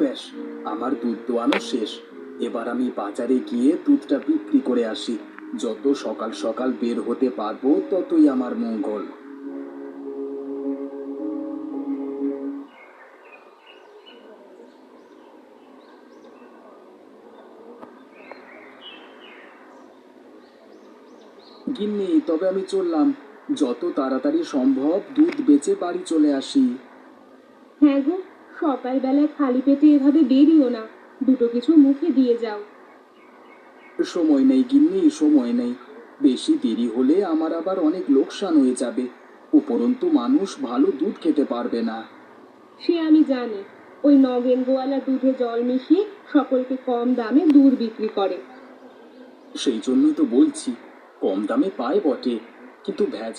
ব্যাস, আমার দুধ দোয়ানো শেষ। এবার আমি বাজারে গিয়ে দুধটা বিক্রি করে আসি। যত সকাল সকাল বের হতে পারবো ততই আমার মঙ্গল। গিন্নি, তবে আমি চললাম। যত তাড়াতাড়ি সম্ভব দুধ বেচে বাড়ি চলে আসি। হ্যাঁ গো, সকালবেলায় খালি পেটে এভাবে বেরিও না, দুটো কিছু মুখে দিয়ে যাও। সময় নেই গিন্নি, সময় নেই। বেশি দেরি হলে আমার আবার অনেক লোকসান হয়ে যাবে। উপরন্তু মানুষ ভালো দুধ খেতে পারবে না। সে আমি জানি, ওই নগেন গোয়ালা দুধে জল মিশিয়ে সকলকে কম দামে দুধ বিক্রি করে। সেই জন্যই তো বলছি, কম দামে পায় বটে, কিন্তু ভেজাল